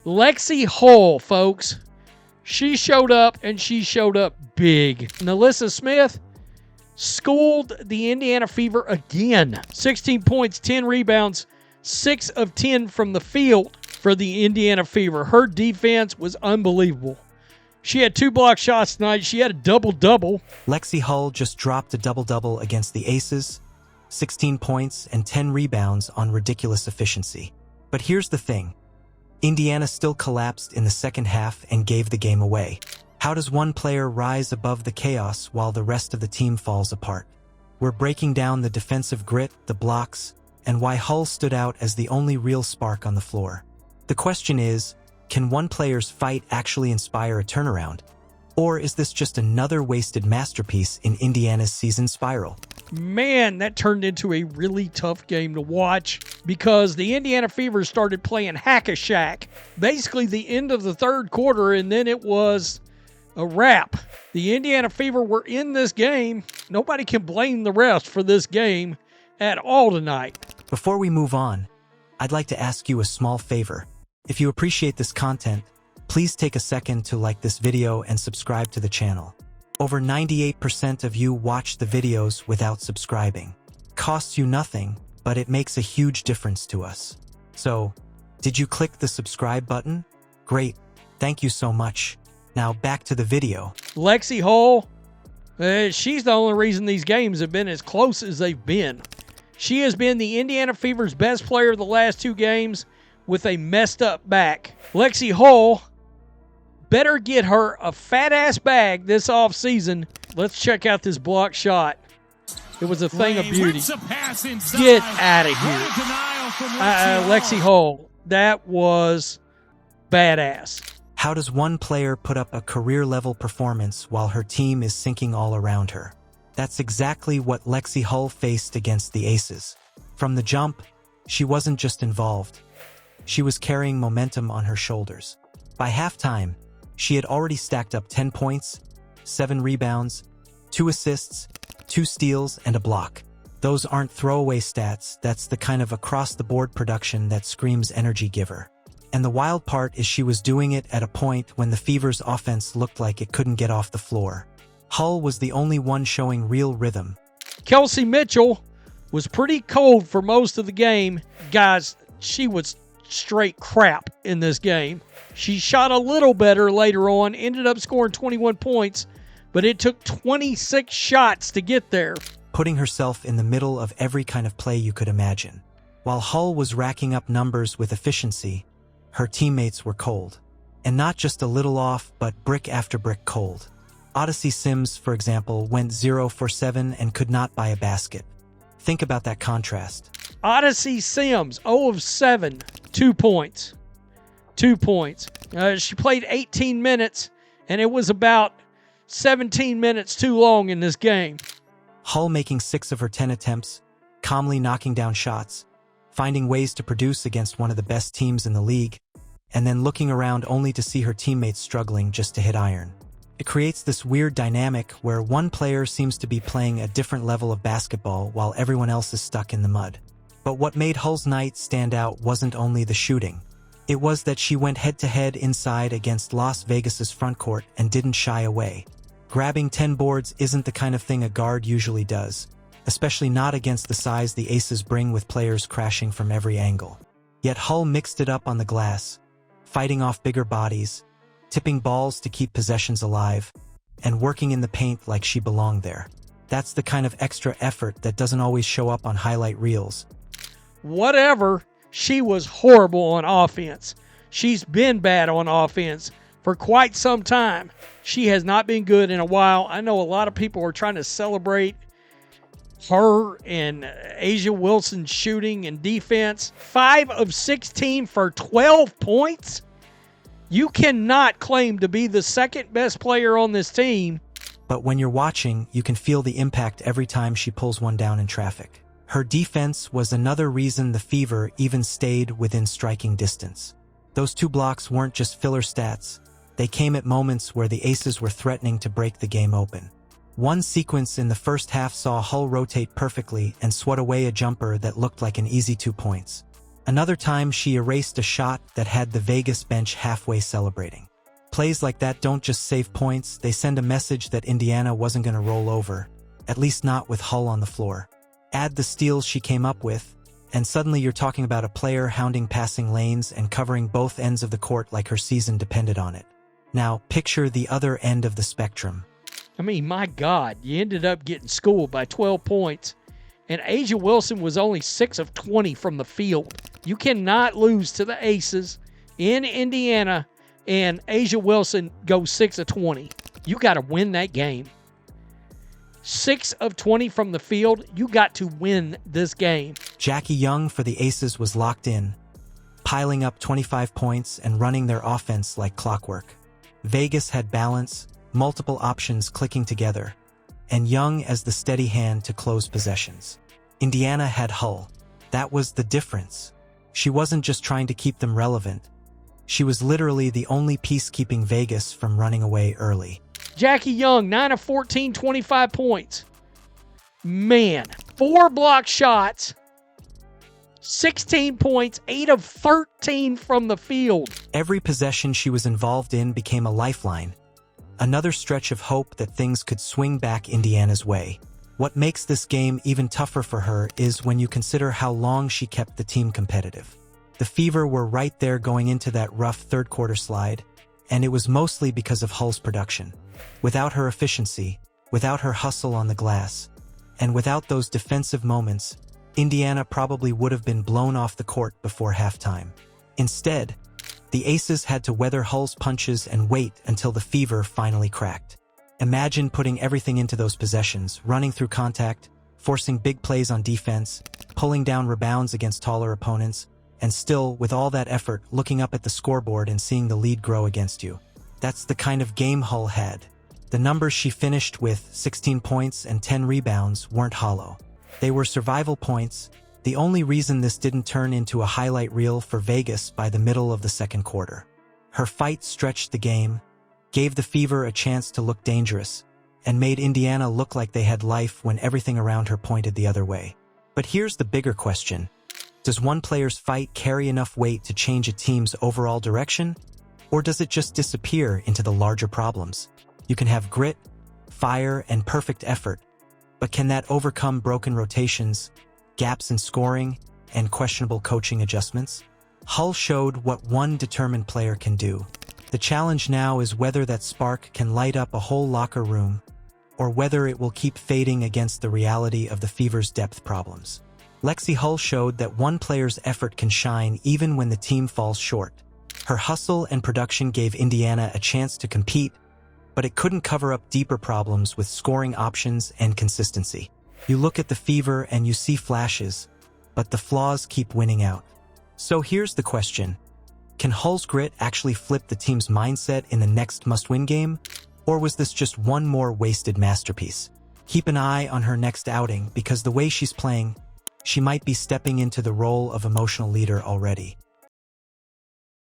Lexie Hull, folks. She showed up, and she showed up big. Nalyssa Smith schooled the Indiana Fever again. 16 points, 10 rebounds, 6 of 10 from the field for the Indiana Fever. Her defense was unbelievable. She had 2 block shots tonight. She had a double-double. Lexie Hull just dropped a double-double against the Aces, 16 points and 10 rebounds on ridiculous efficiency. But here's the thing. Indiana still collapsed in the second half and gave the game away. How does one player rise above the chaos while the rest of the team falls apart? We're breaking down the defensive grit, the blocks, and why Hull stood out as the only real spark on the floor. The question is, can one player's fight actually inspire a turnaround? Or is this just another wasted masterpiece in Indiana's season spiral? Man, that turned into a really tough game to watch because the Indiana Fever started playing hack-a-shack. Basically the end of the third quarter, and then it was a wrap. The Indiana Fever were in this game. Nobody can blame the refs for this game at all tonight. Before we move on, I'd like to ask you a small favor. If you appreciate this content, please take a second to like this video and subscribe to the channel. Over 98% of you watch the videos without subscribing. Costs you nothing, but it makes a huge difference to us. So, did you click the subscribe button? Great, thank you so much. Now back to the video. Lexie Hull, she's the only reason these games have been as close as they've been. She has been the Indiana Fever's best player the last 2 games with a messed up back. Lexie Hull better get her a fat-ass bag this offseason. Let's check out this block shot. It was a thing of beauty. Get out of here. Lexie Hull, that was badass. How does one player put up a career-level performance while her team is sinking all around her? That's exactly what Lexie Hull faced against the Aces. From the jump, she wasn't just involved. She was carrying momentum on her shoulders. By halftime, she had already stacked up 10 points, 7 rebounds, 2 assists, 2 steals, and a block. Those aren't throwaway stats, that's the kind of across-the-board production that screams energy giver. And the wild part is she was doing it at a point when the Fever's offense looked like it couldn't get off the floor. Hull was the only one showing real rhythm. Kelsey Mitchell was pretty cold for most of the game. Guys, she was straight crap in this game. She shot a little better later on, ended up scoring 21 points, but it took 26 shots to get there. Putting herself in the middle of every kind of play you could imagine. While Hull was racking up numbers with efficiency, her teammates were cold. And not just a little off, but brick after brick cold. Odyssey Sims, for example, went 0 for 7 and could not buy a basket. Think about that contrast. Odyssey Sims, 0 of 7, 2 points. 2 points. She played 18 minutes, and it was about 17 minutes too long in this game. Hull making 6 of her 10 attempts, calmly knocking down shots, finding ways to produce against one of the best teams in the league, and then looking around only to see her teammates struggling just to hit iron. It creates this weird dynamic where one player seems to be playing a different level of basketball while everyone else is stuck in the mud. But what made Hull's night stand out wasn't only the shooting. It was that she went head-to-head inside against Las Vegas's frontcourt and didn't shy away. Grabbing 10 boards isn't the kind of thing a guard usually does, especially not against the size the Aces bring with players crashing from every angle. Yet Hull mixed it up on the glass, fighting off bigger bodies, tipping balls to keep possessions alive, and working in the paint like she belonged there. That's the kind of extra effort that doesn't always show up on highlight reels. Whatever, she was horrible on offense. She's been bad on offense for quite some time. She has not been good in a while. I know a lot of people are trying to celebrate her and Asia Wilson's shooting and defense. 5 of 16 for 12 points? You cannot claim to be the second best player on this team. But when you're watching, you can feel the impact every time she pulls one down in traffic. Her defense was another reason the Fever even stayed within striking distance. Those 2 blocks weren't just filler stats. They came at moments where the Aces were threatening to break the game open. One sequence in the first half saw Hull rotate perfectly and swat away a jumper that looked like an easy 2 points. Another time, she erased a shot that had the Vegas bench halfway celebrating. Plays like that don't just save points, they send a message that Indiana wasn't going to roll over, at least not with Hull on the floor. Add the steals she came up with, and suddenly you're talking about a player hounding passing lanes and covering both ends of the court like her season depended on it. Now, picture the other end of the spectrum. I mean, my God, you ended up getting schooled by 12 points, and Asia Wilson was only 6 of 20 from the field. You cannot lose to the Aces in Indiana, and Asia Wilson goes 6 of 20. You got to win that game. 6 of 20 from the field, you got to win this game. Jackie Young for the Aces was locked in, piling up 25 points and running their offense like clockwork. Vegas had balance, multiple options clicking together, and Young as the steady hand to close possessions. Indiana had Hull. That was the difference. She wasn't just trying to keep them relevant. She was literally the only piece keeping Vegas from running away early. Jackie Young, 9 of 14, 25 points. Man, 4 block shots, 16 points, 8 of 13 from the field. Every possession she was involved in became a lifeline. Another stretch of hope that things could swing back Indiana's way. What makes this game even tougher for her is when you consider how long she kept the team competitive. The Fever were right there going into that rough third-quarter slide, and it was mostly because of Hull's production. Without her efficiency, without her hustle on the glass, and without those defensive moments, Indiana probably would have been blown off the court before halftime. Instead, the Aces had to weather Hull's punches and wait until the Fever finally cracked. Imagine putting everything into those possessions, running through contact, forcing big plays on defense, pulling down rebounds against taller opponents, and still, with all that effort, looking up at the scoreboard and seeing the lead grow against you. That's the kind of game Hull had. The numbers she finished with, 16 points and 10 rebounds, weren't hollow. They were survival points, the only reason this didn't turn into a highlight reel for Vegas by the middle of the second quarter. Her fight stretched the game, gave the Fever a chance to look dangerous, and made Indiana look like they had life when everything around her pointed the other way. But here's the bigger question. Does one player's fight carry enough weight to change a team's overall direction? Or does it just disappear into the larger problems? You can have grit, fire, and perfect effort, but can that overcome broken rotations, gaps in scoring, and questionable coaching adjustments? Hull showed what one determined player can do. The challenge now is whether that spark can light up a whole locker room, or whether it will keep fading against the reality of the Fever's depth problems. Lexie Hull showed that one player's effort can shine even when the team falls short. Her hustle and production gave Indiana a chance to compete, but it couldn't cover up deeper problems with scoring options and consistency. You look at the Fever and you see flashes, but the flaws keep winning out. So here's the question. Can Hull's grit actually flip the team's mindset in the next must-win game? Or was this just one more wasted masterpiece? Keep an eye on her next outing because the way she's playing, she might be stepping into the role of emotional leader already.